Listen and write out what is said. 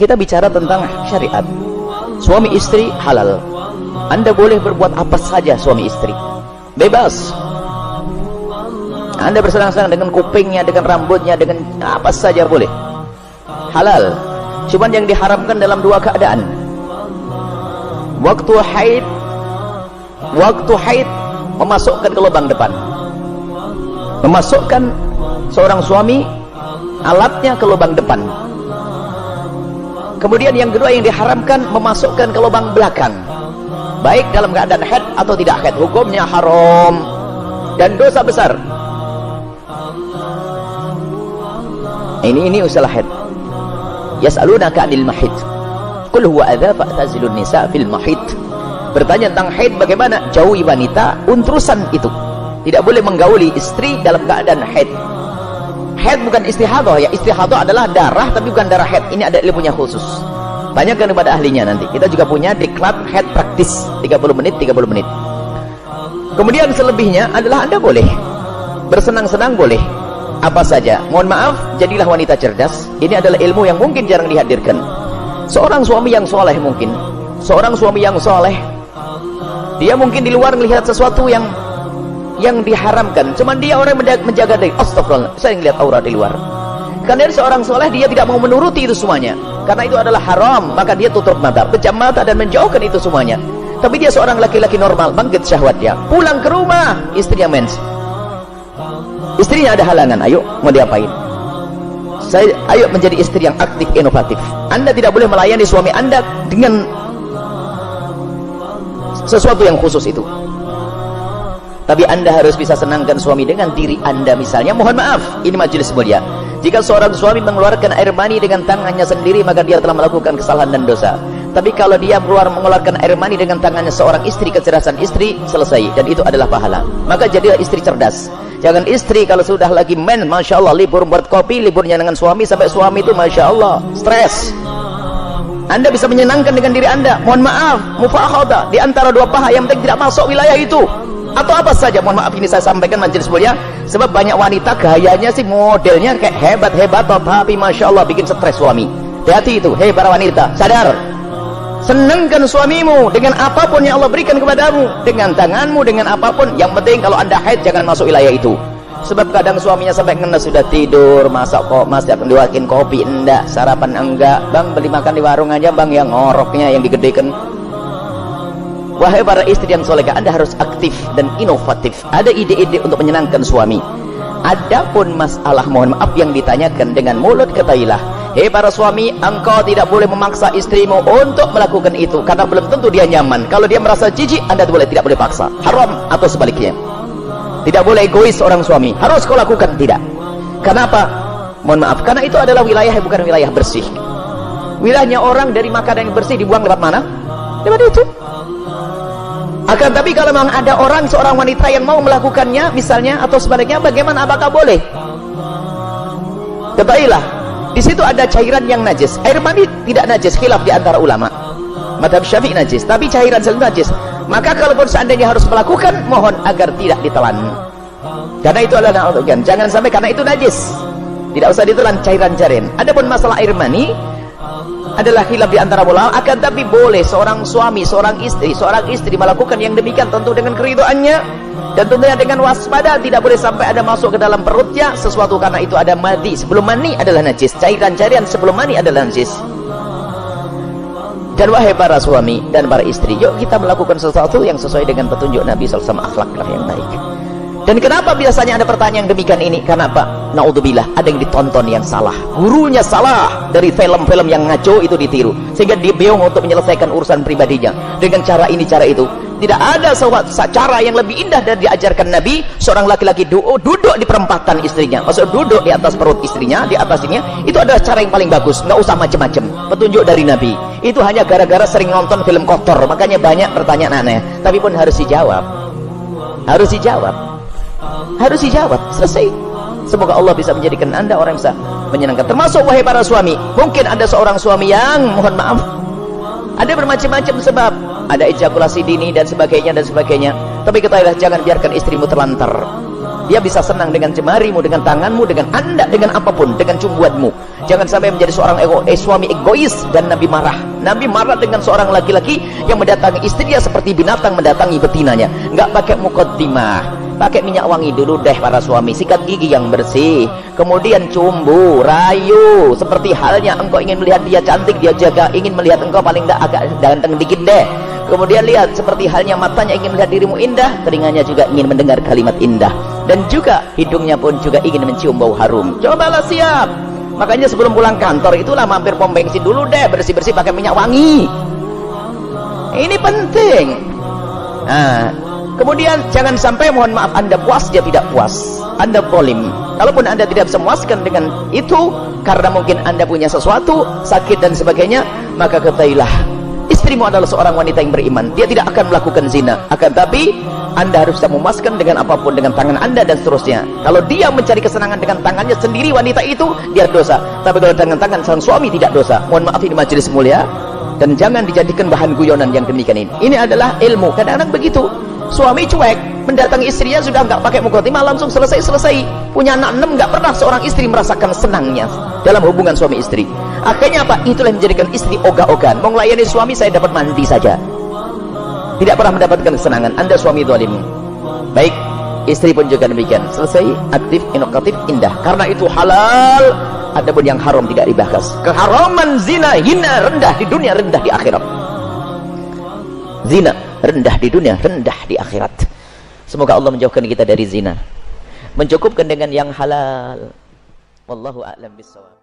kita bicara tentang syariat. Suami istri halal. Anda boleh berbuat apa saja suami istri, bebas. Anda bersenang-senang dengan kupingnya, dengan rambutnya, dengan apa saja boleh, halal. Cuman yang diharamkan dalam dua keadaan. Waktu haid memasukkan ke lubang depan, memasukkan seorang suami alatnya ke lubang depan. Kemudian yang kedua yang diharamkan memasukkan ke lubang belakang, baik dalam keadaan haid atau tidak haid, hukumnya haram dan dosa besar. Ini usaha haid. Yas'alunaka 'anil mahid qul huwa adza fa'tazilun nisa fil mahid. Bertanya tentang haid, bagaimana? Jauhi wanita untrusan itu. Tidak boleh menggauli istri dalam keadaan haid. Haid bukan istihadah ya. Istihadah adalah darah tapi bukan darah haid. Ini ada ilmunya khusus. Tanyakan kepada ahlinya nanti. Kita juga punya diklat haid praktis 30 menit. Kemudian selebihnya adalah Anda boleh bersenang-senang, boleh apa saja. Mohon maaf, jadilah wanita cerdas. Ini adalah ilmu yang mungkin jarang dihadirkan. Seorang suami yang soleh mungkin, seorang suami yang soleh, dia mungkin di luar melihat sesuatu yang diharamkan, cuman dia orang menjaga diri. Astagfirullah, saya ngelihat aura di luar. Karena dia seorang soleh, dia tidak mau menuruti itu semuanya, karena itu adalah haram, maka dia tutup mata, pejam mata dan menjauhkan itu semuanya. Tapi dia seorang laki-laki normal, bangkit syahwatnya, pulang ke rumah, istrinya mens, istrinya ada halangan, ayo mau diapain? Ayo menjadi istri yang aktif, inovatif. Anda tidak boleh melayani suami Anda dengan sesuatu yang khusus itu. Tapi Anda harus bisa senangkan suami dengan diri Anda. Misalnya, mohon maaf, ini majelis mulia, jika seorang suami mengeluarkan air mani dengan tangannya sendiri, maka dia telah melakukan kesalahan dan dosa. Tapi kalau dia mengeluarkan air mani dengan tangannya seorang istri, kecerdasan istri, selesai, dan itu adalah pahala. Maka jadilah istri cerdas. Jangan istri kalau sudah lagi men, Masya Allah, libur buat kopi, liburnya dengan suami, sampai suami itu Masya Allah stres. Anda bisa menyenangkan dengan diri Anda. Mohon maaf, mufakhadah di antara dua paha yang penting tidak masuk wilayah itu, atau apa saja. Mohon maaf, ini saya sampaikan majelis mulia, sebab banyak wanita gayanya sih, modelnya kayak hebat-hebat, tapi Masya Allah bikin stres suami. Hati-hati itu, hei para wanita, sadar. Senangkan suamimu dengan apapun yang Allah berikan kepadamu, dengan tanganmu, dengan apapun. Yang penting kalau Anda haid, jangan masuk wilayah itu. Sebab kadang suaminya sampai kena sudah tidur, masih akan diwakin kopi, enggak, sarapan enggak, bang beli makan di warung aja bang, yang ngoroknya yang digedekan. Wahai para istri yang solehah, Anda harus aktif dan inovatif. Ada ide-ide untuk menyenangkan suami. Adapun masalah, mohon maaf, yang ditanyakan dengan mulut, ketahuilah, hei para suami, engkau tidak boleh memaksa istrimu untuk melakukan itu, karena belum tentu dia nyaman. Kalau dia merasa jijik, Anda tidak boleh paksa, haram. Atau sebaliknya, tidak boleh egois seorang suami, harus kau lakukan, tidak. Kenapa? Mohon maaf, karena itu adalah wilayah yang bukan wilayah bersih. Wilayahnya orang dari makanan yang bersih dibuang lewat mana? Lewat itu. Akan tapi kalau memang ada orang, seorang wanita yang mau melakukannya misalnya, atau sebaliknya, bagaimana, apakah boleh? Ketahuilah, di situ ada cairan yang najis. Air mani tidak najis, khilaf di antara ulama. Madhab Syafi'i najis, tapi cairan selalu najis. Maka kalaupun seandainya harus melakukan, mohon agar tidak ditelan, karena itu adalah jangan sampai karena itu najis, tidak usah ditelan cairan-cairan. Adapun masalah air mani adalah khilaf di antara ulama. Akan tapi boleh seorang suami, seorang istri melakukan yang demikian, tentu dengan keridhaannya dan tentunya dengan waspada. Tidak boleh sampai ada masuk ke dalam perutnya sesuatu, karena itu ada madi. Sebelum mani adalah najis, cairan-cairan sebelum mani adalah najis. Dan wahai para suami dan para istri, yuk kita melakukan sesuatu yang sesuai dengan petunjuk Nabi SAW, akhlaklah yang baik. Dan kenapa biasanya ada pertanyaan demikian ini? Karena apa? Naudzubillah, ada yang ditonton yang salah, gurunya salah, dari film-film yang ngaco itu ditiru, sehingga dia bingung untuk menyelesaikan urusan pribadinya dengan cara ini, cara itu. Tidak ada cara yang lebih indah dari diajarkan Nabi. Seorang laki-laki duduk di perempatan istrinya, maksud duduk di atas perut istrinya, di atas ininya, itu adalah cara yang paling bagus. Nggak usah macam-macam, petunjuk dari Nabi. Itu hanya gara-gara sering nonton film kotor, makanya banyak pertanyaan aneh. Tapi pun harus dijawab, harus dijawab, selesai. Semoga Allah bisa menjadikan Anda orang yang bisa menyenangkan. Termasuk wahai para suami, mungkin ada seorang suami yang, mohon maaf, ada bermacam-macam sebab, ada ejakulasi dini dan sebagainya. Tapi ketahuilah, jangan biarkan istrimu terlantar. Dia bisa senang dengan jemarimu, dengan tanganmu, dengan anda, dengan apapun, dengan cumbuanmu. Jangan sampai menjadi seorang suami egois. Dan Nabi marah. Nabi marah dengan seorang laki-laki yang mendatangi istrinya seperti binatang mendatangi betinanya. Nggak pakai mukaddimah, pakai minyak wangi dulu deh para suami, sikat gigi yang bersih, kemudian cumbu, rayu, seperti halnya engkau ingin melihat dia cantik, dia jaga ingin melihat engkau paling nggak agak ganteng dikit deh. Kemudian lihat seperti halnya matanya ingin melihat dirimu indah, telinganya juga ingin mendengar kalimat indah, dan juga hidungnya pun juga ingin mencium bau harum. Cobalah siap. Makanya sebelum pulang kantor itulah mampir pom bensin dulu deh, bersih-bersih pakai minyak wangi. Ini penting. Nah, kemudian jangan sampai mohon maaf Anda puas dia tidak puas, Anda zalim. Kalaupun Anda tidak bisa memuaskan dengan itu karena mungkin Anda punya sesuatu sakit dan sebagainya, maka ketahuilah istrimu adalah seorang wanita yang beriman. Dia tidak akan melakukan zina, akan tapi Anda harus bisa memuaskan dengan apapun, dengan tangan Anda dan seterusnya. Kalau dia mencari kesenangan dengan tangannya sendiri, wanita itu, dia dosa. Tapi kalau dengan tangan sang suami tidak dosa. Mohon maaf, ini majelis mulia, dan jangan dijadikan bahan guyonan yang demikian ini. Ini adalah ilmu. Kadang-kadang begitu, suami cuek mendatangi istrinya sudah nggak pakai mukaddimah, langsung selesai. Punya anak 6, nggak pernah seorang istri merasakan senangnya dalam hubungan suami istri. Akhirnya apa? Itulah yang menjadikan istri ogah-ogahan. Mau melayani suami, saya dapat mandi saja, tidak pernah mendapatkan kesenangan. Anda suami zalim. Baik, istri pun juga demikian. Selesai, aktif, inovatif, indah. Karena itu halal. Adapun yang haram tidak dibahas. Keharaman zina, hina, rendah di dunia, rendah di akhirat. Zina rendah di dunia, rendah di akhirat. Semoga Allah menjauhkan kita dari zina, mencukupkan dengan yang halal. Wallahu a'lam bishawab.